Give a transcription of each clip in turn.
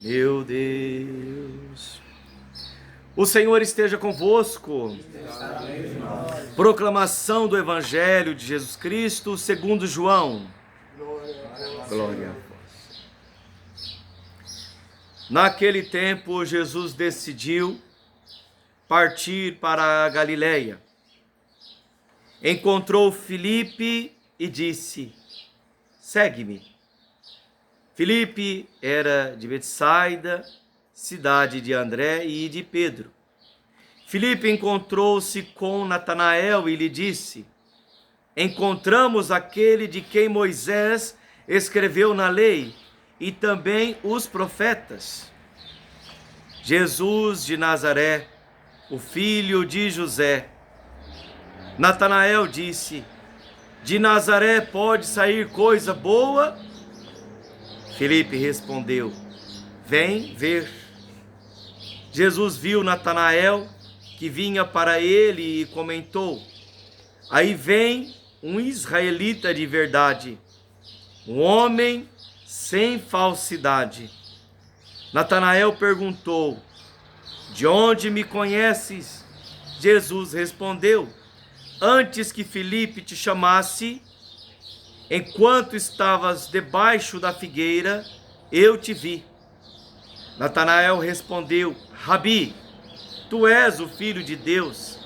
Meu Deus. O Senhor esteja convosco. Proclamação do Evangelho de Jesus Cristo segundo João. Glória a vós. Naquele tempo, Jesus decidiu partir para a Galileia. Encontrou Filipe e disse: segue-me. Filipe era de Betsaida, cidade de André e de Pedro. Filipe encontrou-se com Natanael e lhe disse: encontramos aquele de quem Moisés escreveu na lei e também os profetas, Jesus de Nazaré, o filho de José. Natanael disse: de Nazaré pode sair coisa boa? Filipe respondeu: vem ver. Jesus viu Natanael que vinha para ele e comentou: aí vem um israelita de verdade, um homem sem falsidade. Natanael perguntou: de onde me conheces? Jesus respondeu: antes que Filipe te chamasse, enquanto estavas debaixo da figueira, eu te vi. Natanael respondeu: Rabi, tu és o Filho de Deus,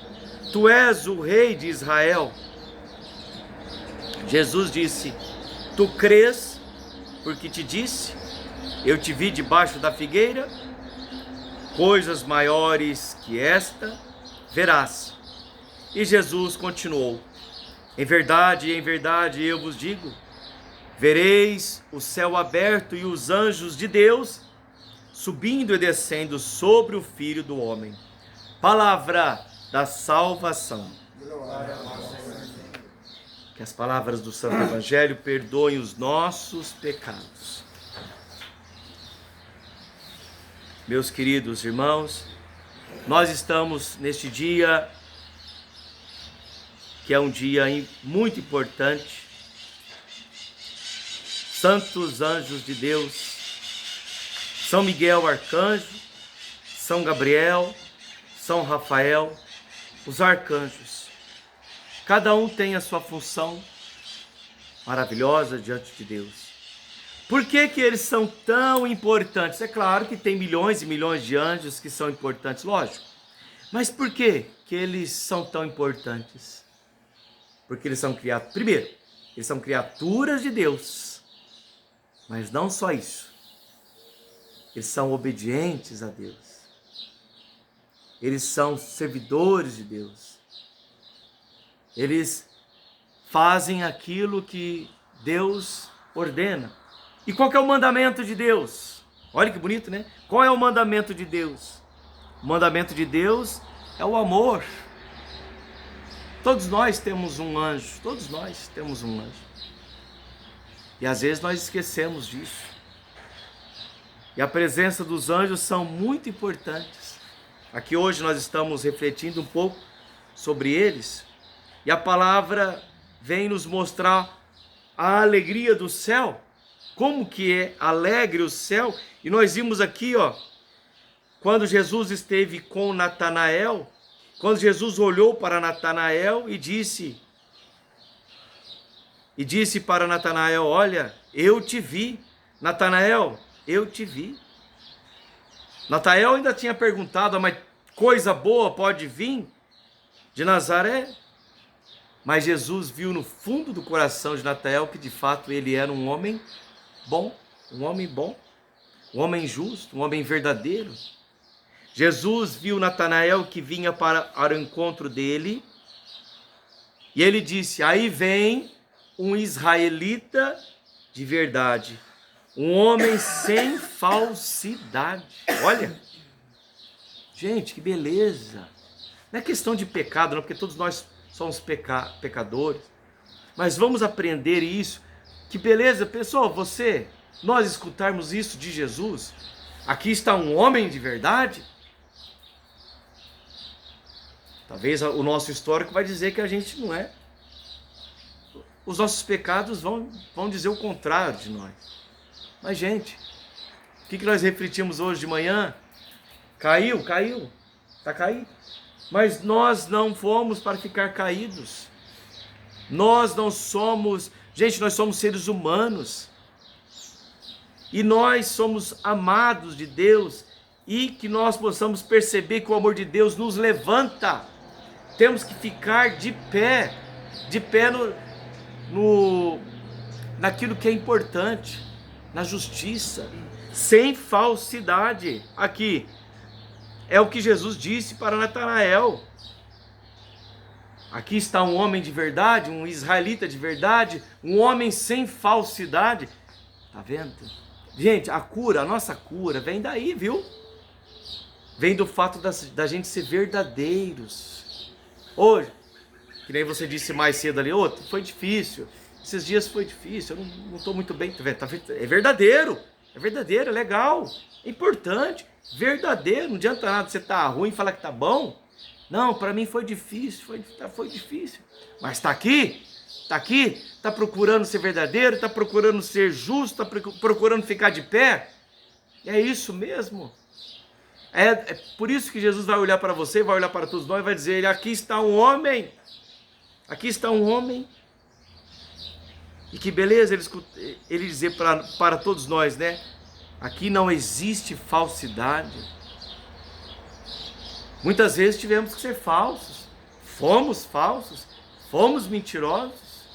tu és o Rei de Israel. Jesus disse: tu crês porque te disse, eu te vi debaixo da figueira? Coisas maiores que esta verás. E Jesus continuou: em verdade, eu vos digo, vereis o céu aberto e os anjos de Deus subindo e descendo sobre o Filho do Homem. Palavra da salvação. Que as palavras do Santo Evangelho perdoem os nossos pecados. Meus queridos irmãos, nós estamos neste dia, que é um dia muito importante. Santos anjos de Deus, São Miguel Arcanjo, São Gabriel, São Rafael, os arcanjos. Cada um tem a sua função maravilhosa diante de Deus. Por que que eles são tão importantes? É claro que tem milhões e milhões de anjos que são importantes, lógico. Mas por que que eles são tão importantes? Porque eles são criados, primeiro, eles são criaturas de Deus, mas não só isso, eles são obedientes a Deus, eles são servidores de Deus, eles fazem aquilo que Deus ordena. E qual que é o mandamento de Deus? Olha que bonito, né? Qual é o mandamento de Deus? O mandamento de Deus é o amor. Todos nós temos um anjo, todos nós temos um anjo. E às vezes nós esquecemos disso. E a presença dos anjos são muito importantes. Aqui hoje nós estamos refletindo um pouco sobre eles. E a palavra vem nos mostrar a alegria do céu. Como que é alegre o céu. E nós vimos aqui, quando Jesus esteve com Natanael, quando Jesus olhou para Natanael e disse para Natanael: olha, eu te vi. Natanael, eu te vi. Natanael ainda tinha perguntado: mas coisa boa pode vir de Nazaré? Mas Jesus viu no fundo do coração de Natanael que de fato ele era um homem bom, um homem justo, um homem verdadeiro. Jesus viu Natanael que vinha para o encontro dele, e ele disse: aí vem um israelita de verdade, um homem sem falsidade. Olha, gente, que beleza. Não é questão de pecado não, porque todos nós somos pecadores, mas vamos aprender isso. Que beleza, pessoal, nós escutarmos isso de Jesus. Aqui está um homem de verdade. Talvez o nosso histórico vai dizer que a gente não é. Os nossos pecados vão dizer o contrário de nós. Mas, gente, O que nós refletimos hoje de manhã? Caiu, está caído. Mas nós não fomos para ficar caídos. Nós não somos, gente, nós somos seres humanos. E nós somos amados de Deus. E que nós possamos perceber que o amor de Deus nos levanta. Temos que ficar de pé naquilo que é importante, na justiça, sem falsidade. Aqui é o que Jesus disse para Natanael. Aqui está um homem de verdade, um israelita de verdade, um homem sem falsidade. Tá vendo? Gente, a nossa cura vem daí, viu? Vem do fato da gente ser verdadeiros. Hoje, que nem você disse mais cedo ali, foi difícil. Esses dias foi difícil, eu não estou muito bem. É verdadeiro, é legal, é importante, verdadeiro. Não adianta nada você estar ruim e falar que está bom. Não, para mim foi difícil, foi difícil. Mas está aqui, está procurando ser verdadeiro, está procurando ser justo, está procurando ficar de pé. É isso mesmo. É por isso que Jesus vai olhar para você, vai olhar para todos nós e vai dizer, aqui está um homem. Aqui está um homem. E que beleza ele dizer para todos nós, né? Aqui não existe falsidade. Muitas vezes tivemos que ser falsos. Fomos mentirosos.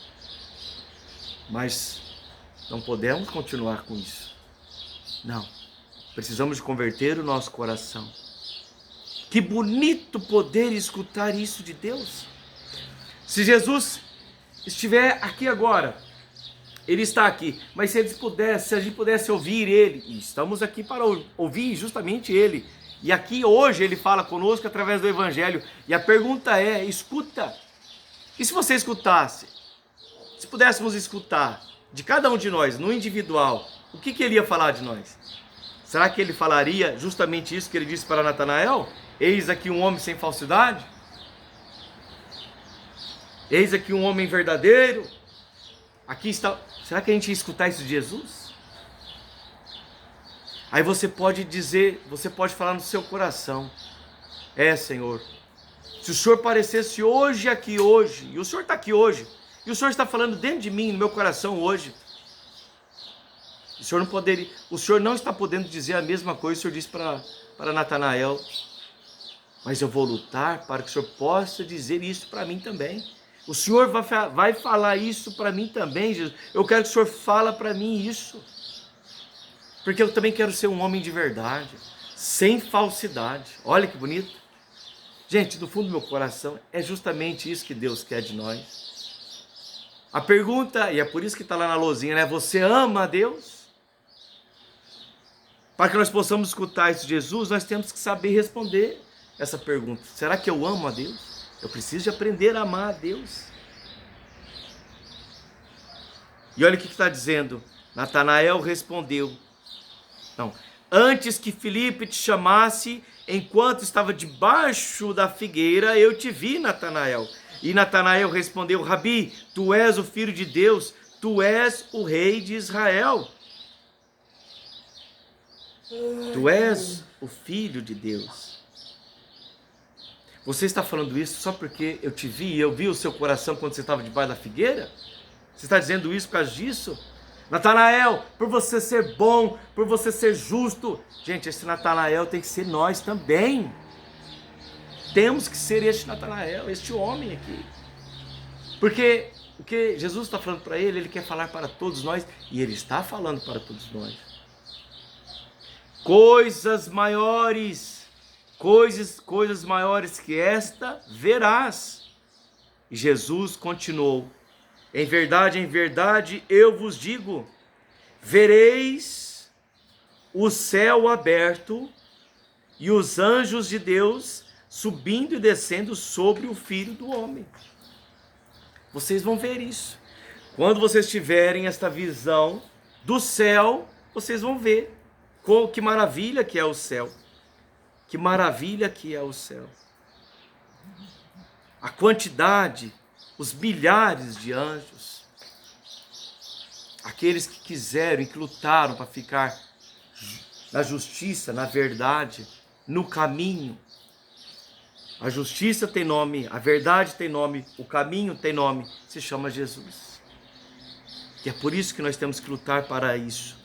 Mas não podemos continuar com isso. Não. Precisamos de converter o nosso coração. Que bonito poder escutar isso de Deus. Se Jesus estiver aqui agora, Ele está aqui, mas se a gente pudesse ouvir Ele, e estamos aqui para ouvir justamente Ele, e aqui hoje Ele fala conosco através do Evangelho, e a pergunta é, escuta, e se você escutasse, se pudéssemos escutar de cada um de nós, no individual, o que Ele ia falar de nós? Será que Ele falaria justamente isso que Ele disse para Natanael? Eis aqui um homem sem falsidade? Eis aqui um homem verdadeiro? Aqui está. Será que a gente ia escutar isso de Jesus? Aí você pode dizer, você pode falar no seu coração: Senhor, se o Senhor aparecesse hoje, e o Senhor está aqui hoje, e o Senhor está falando dentro de mim, no meu coração hoje, o Senhor não está podendo dizer a mesma coisa que o Senhor disse para Natanael, mas eu vou lutar para que o Senhor possa dizer isso para mim também. O Senhor vai falar isso para mim também, Jesus. Eu quero que o Senhor fale para mim isso. Porque eu também quero ser um homem de verdade, sem falsidade. Olha que bonito. Gente, do fundo do meu coração, é justamente isso que Deus quer de nós. A pergunta, e é por isso que está lá na lousinha, né? Você ama a Deus? Para que nós possamos escutar isso de Jesus, nós temos que saber responder essa pergunta. Será que eu amo a Deus? Eu preciso de aprender a amar a Deus. E olha o que está dizendo. Natanael respondeu. Não. Antes que Filipe te chamasse, enquanto estava debaixo da figueira, eu te vi, Natanael. E Natanael respondeu: Rabi, tu és o Filho de Deus, tu és o Rei de Israel. Tu és o Filho de Deus. Você está falando isso só porque eu te vi e eu vi o seu coração quando você estava debaixo da figueira? Você está dizendo isso por causa disso? Natanael, por você ser bom, por você ser justo. Gente, esse Natanael tem que ser nós também. Temos que ser este Natanael, este homem aqui. Porque o que Jesus está falando para ele quer falar para todos nós. E ele está falando para todos nós. Coisas maiores que esta verás. E Jesus continuou: em verdade, eu vos digo, vereis o céu aberto e os anjos de Deus subindo e descendo sobre o Filho do Homem. Vocês vão ver isso. Quando vocês tiverem esta visão do céu, vocês vão ver que maravilha que é o céu. Que maravilha que é o céu. A quantidade, os milhares de anjos, aqueles que quiseram e que lutaram para ficar na justiça, na verdade, no caminho. A justiça tem nome, a verdade tem nome, o caminho tem nome, se chama Jesus. E é por isso que nós temos que lutar para isso,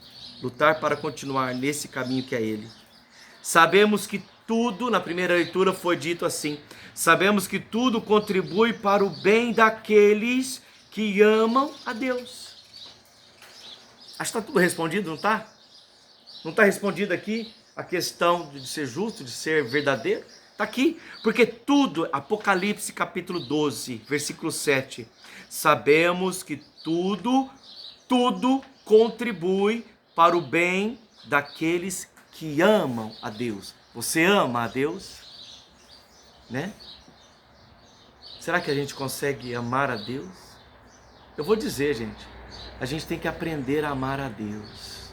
lutar para continuar nesse caminho que é Ele. Sabemos que tudo, na primeira leitura foi dito assim, sabemos que tudo contribui para o bem daqueles que amam a Deus. Acho que está tudo respondido, não está? Não está respondido aqui a questão de ser justo, de ser verdadeiro? Está aqui, porque tudo, Apocalipse capítulo 12, versículo 7, sabemos que tudo contribui para o bem daqueles que amam a Deus. Você ama a Deus? Né? Será que a gente consegue amar a Deus? Eu vou dizer, gente, a gente tem que aprender a amar a Deus.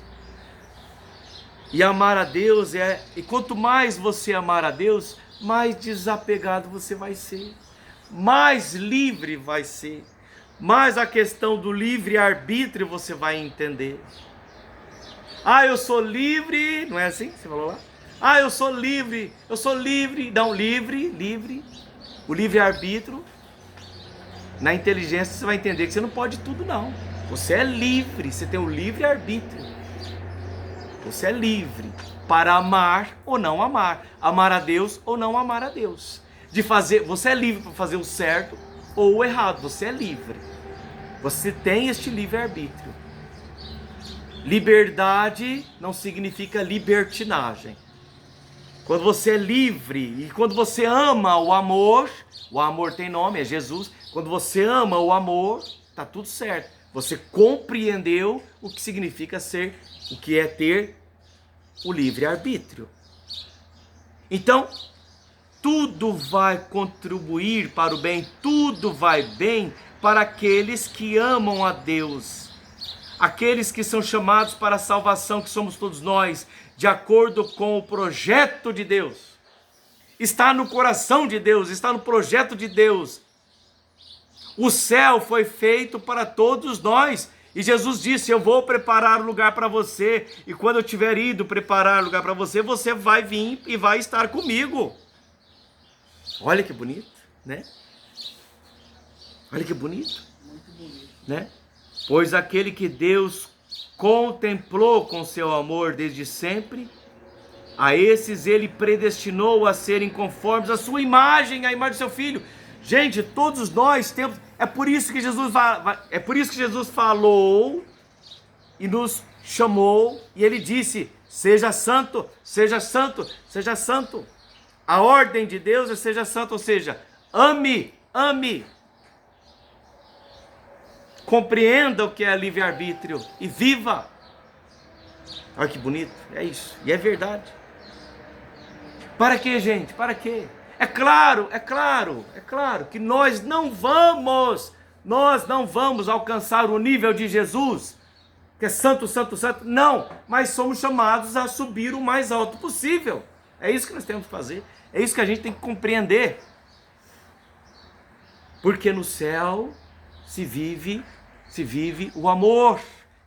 E amar a Deus e quanto mais você amar a Deus, mais desapegado você vai ser, mais livre vai ser, mais a questão do livre-arbítrio você vai entender. Ah, eu sou livre, não é assim que você falou lá? Ah, eu sou livre, não, livre, o livre-arbítrio, na inteligência você vai entender que você não pode tudo não, você é livre, você tem o livre-arbítrio, você é livre para amar ou não amar, amar a Deus ou não amar a Deus, você é livre para fazer o certo ou o errado, você é livre, você tem este livre-arbítrio. Liberdade não significa libertinagem. Quando você é livre e quando você ama o amor tem nome, é Jesus, quando você ama o amor, está tudo certo, você compreendeu o que significa ser, o que é ter o livre-arbítrio. Então, tudo vai contribuir para o bem, tudo vai bem para aqueles que amam a Deus, aqueles que são chamados para a salvação, que somos todos nós, de acordo com o projeto de Deus. Está no coração de Deus, está no projeto de Deus. O céu foi feito para todos nós. E Jesus disse, eu vou preparar um lugar para você, e quando eu tiver ido preparar um lugar para você, você vai vir e vai estar comigo. Olha que bonito, né? Olha que bonito. Muito bonito. Né? Pois aquele que Deus contemplou com seu amor desde sempre, a esses ele predestinou a serem conformes à sua imagem, à imagem do seu Filho. Gente, todos nós temos... É por isso que Jesus falou e nos chamou, e ele disse, seja santo, seja santo, seja santo. A ordem de Deus é seja santo, ou seja, ame. Compreenda o que é livre-arbítrio e viva. Olha que bonito, é isso, e é verdade. Para quê, gente? Para quê? É claro que nós não vamos alcançar o nível de Jesus, que é santo, santo, santo, não, mas somos chamados a subir o mais alto possível. É isso que nós temos que fazer, é isso que a gente tem que compreender, porque no céu se vive o amor.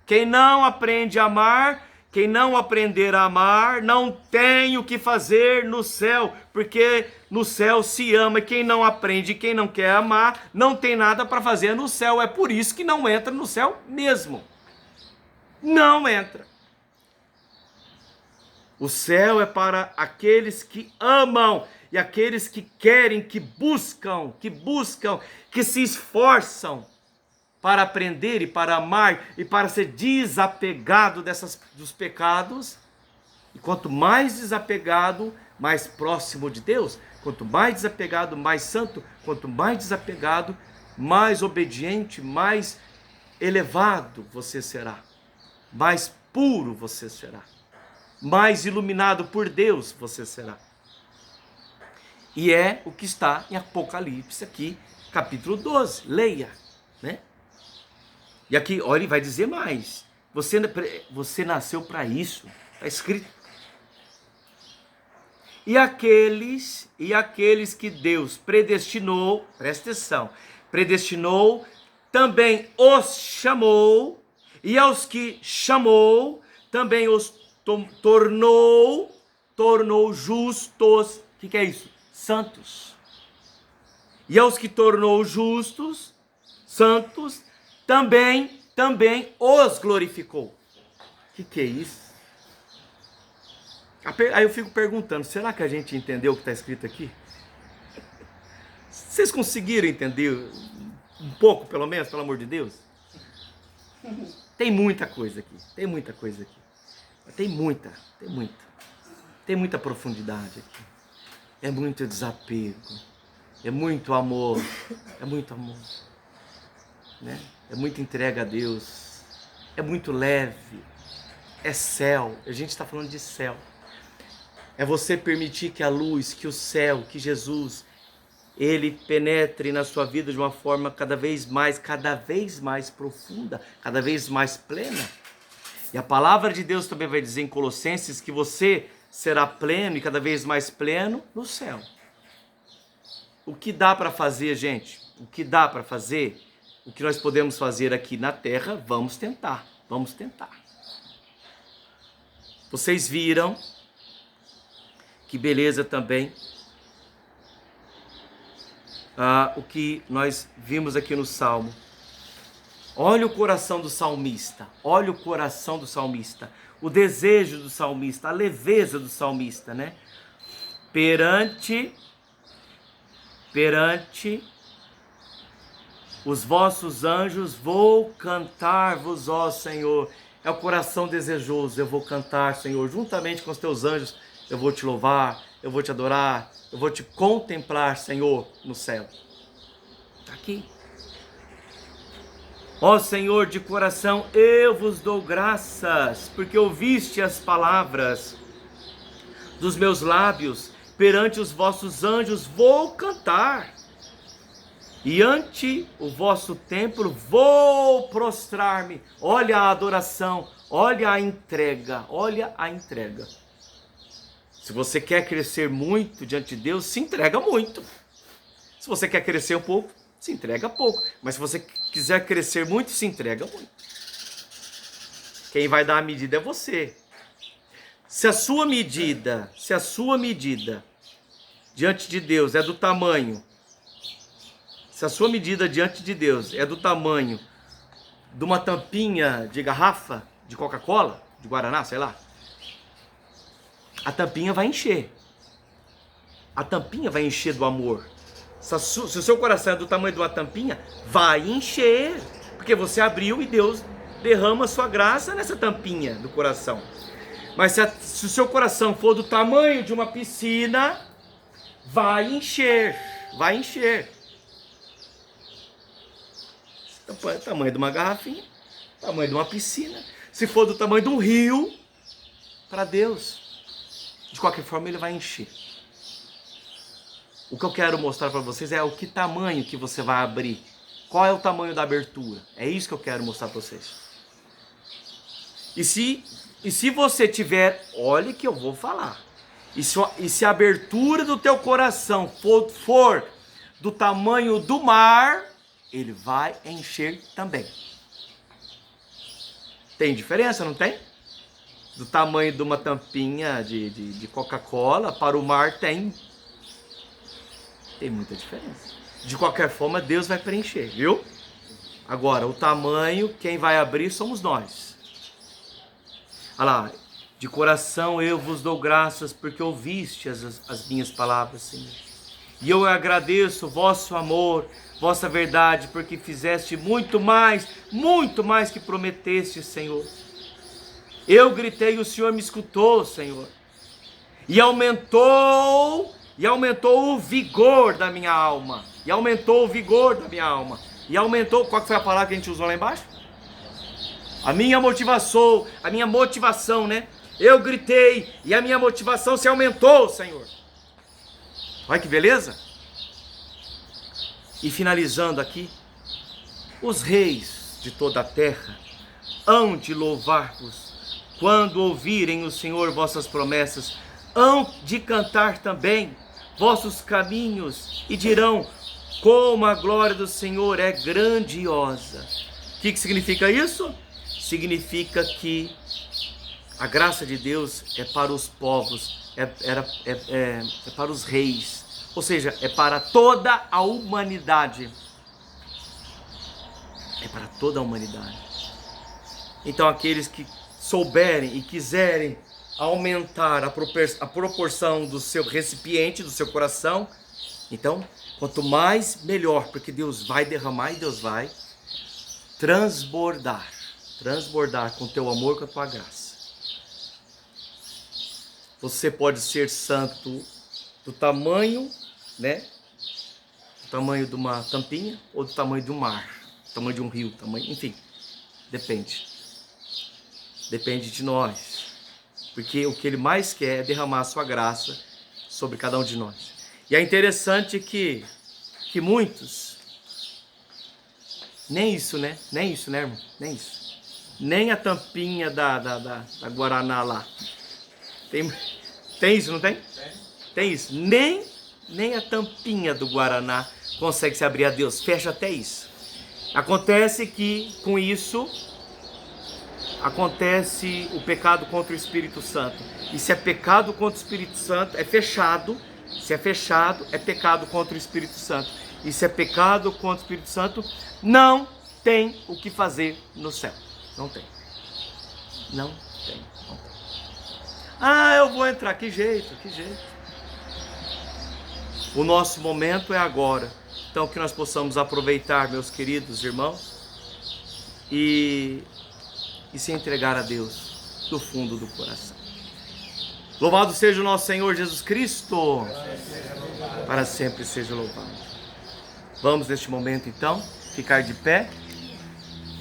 Quem não aprende a amar, quem não aprender a amar, não tem o que fazer no céu, porque no céu se ama, e quem não aprende, quem não quer amar, não tem nada para fazer no céu. É por isso que não entra no céu mesmo. Não entra. O céu é para aqueles que amam, e aqueles que querem, que buscam, que se esforçam para aprender e para amar e para ser desapegado dos pecados. E quanto mais desapegado, mais próximo de Deus. Quanto mais desapegado, mais santo. Quanto mais desapegado, mais obediente, mais elevado você será. Mais puro você será. Mais iluminado por Deus você será. E é o que está em Apocalipse aqui, capítulo 12. Leia, né? E aqui, olha, ele vai dizer mais. Você nasceu para isso. Está escrito. E aqueles que Deus predestinou, presta atenção, predestinou, também os chamou, e aos que chamou, também os tornou justos. O que é isso? Santos. E aos que tornou justos, santos, também os glorificou. O que é isso? Aí eu fico perguntando, será que a gente entendeu o que está escrito aqui? Vocês conseguiram entender um pouco, pelo menos, pelo amor de Deus? Tem muita coisa aqui, tem muita. Tem muita profundidade aqui. É muito desapego, é muito amor, né? É muita entrega a Deus, é muito leve, é céu, a gente está falando de céu. É você permitir que a luz, que o céu, que Jesus, ele penetre na sua vida de uma forma cada vez mais profunda, cada vez mais plena. E a palavra de Deus também vai dizer em Colossenses que você será pleno e cada vez mais pleno no céu. O que dá para fazer, gente? O que dá para fazer? O que nós podemos fazer aqui na terra? Vamos tentar. Vocês viram que beleza também o que nós vimos aqui no Salmo. Olha o coração do salmista, o desejo do salmista, a leveza do salmista, né? Perante os vossos anjos vou cantar-vos, ó Senhor. É o coração desejoso, eu vou cantar, Senhor, juntamente com os teus anjos, eu vou te louvar, eu vou te adorar, eu vou te contemplar, Senhor, no céu. Está aqui. Ó Senhor, de coração eu vos dou graças, porque ouviste as palavras dos meus lábios, perante os vossos anjos vou cantar, e ante o vosso templo vou prostrar-me. Olha a adoração, olha a entrega. Se você quer crescer muito diante de Deus, se entrega muito. Se você quer crescer um pouco, se entrega pouco. Mas se você quiser crescer muito, se entrega muito. Quem vai dar a medida é você. Se a sua medida diante de Deus é do tamanho, se a sua medida diante de Deus é do tamanho de uma tampinha de garrafa de Coca-Cola, de Guaraná, sei lá, a tampinha vai encher. A tampinha vai encher do amor. Se o seu coração é do tamanho de uma tampinha, vai encher. Porque você abriu e Deus derrama a sua graça nessa tampinha do coração. Mas se o seu coração for do tamanho de uma piscina, vai encher. O tamanho de uma garrafinha, tamanho de uma piscina. Se for do tamanho de um rio, para Deus, de qualquer forma ele vai encher. O que eu quero mostrar para vocês é o que tamanho que você vai abrir. Qual é o tamanho da abertura? É isso que eu quero mostrar para vocês. E se você tiver, olhe que eu vou falar. E se a abertura do teu coração for do tamanho do mar, ele vai encher também. Tem diferença, não tem? Do tamanho de uma tampinha de Coca-Cola para o mar tem muita diferença. De qualquer forma, Deus vai preencher, viu? Agora, o tamanho, quem vai abrir somos nós. Olha lá, de coração eu vos dou graças porque ouviste as minhas palavras, Senhor. E eu agradeço o vosso amor, vossa verdade, porque fizeste muito mais que prometeste, Senhor. Eu gritei, o Senhor me escutou, Senhor. E aumentou o vigor da minha alma. Qual que foi a palavra que a gente usou lá embaixo? A minha motivação, né? Eu gritei e a minha motivação se aumentou, Senhor. Olha que beleza. E finalizando aqui, os reis de toda a terra hão de louvar-vos quando ouvirem o Senhor vossas promessas, hão de cantar também vossos caminhos e dirão como a glória do Senhor é grandiosa. O que significa isso? Significa que A graça de Deus é para os povos, é para os reis, ou seja, é para toda a humanidade. É para toda a humanidade. Então aqueles que souberem e quiserem aumentar a proporção do seu recipiente, do seu coração, então quanto mais melhor, porque Deus vai derramar e Deus vai transbordar com o teu amor, com a tua graça. Você pode ser santo do tamanho, né? Do tamanho de uma tampinha ou do tamanho de um mar, do tamanho de um rio, enfim, depende. Depende de nós. Porque o que Ele mais quer é derramar a sua graça sobre cada um de nós. E é interessante que muitos, nem isso, né, irmão? Nem isso. Nem a tampinha da Guaraná lá. Tem isso, não tem? Tem isso. Nem a tampinha do Guaraná consegue se abrir a Deus. Fecha até isso. Acontece que com isso acontece o pecado contra o Espírito Santo. E se é pecado contra o Espírito Santo, é fechado. Se é fechado, é pecado contra o Espírito Santo. E se é pecado contra o Espírito Santo, não tem o que fazer no céu. Não tem. Não tem. Não tem. Ah, eu vou entrar. Que jeito. O nosso momento é agora. Então que nós possamos aproveitar, meus queridos irmãos, e se entregar a Deus do fundo do coração. Louvado seja o nosso Senhor Jesus Cristo, para sempre seja louvado. Vamos neste momento então ficar de pé.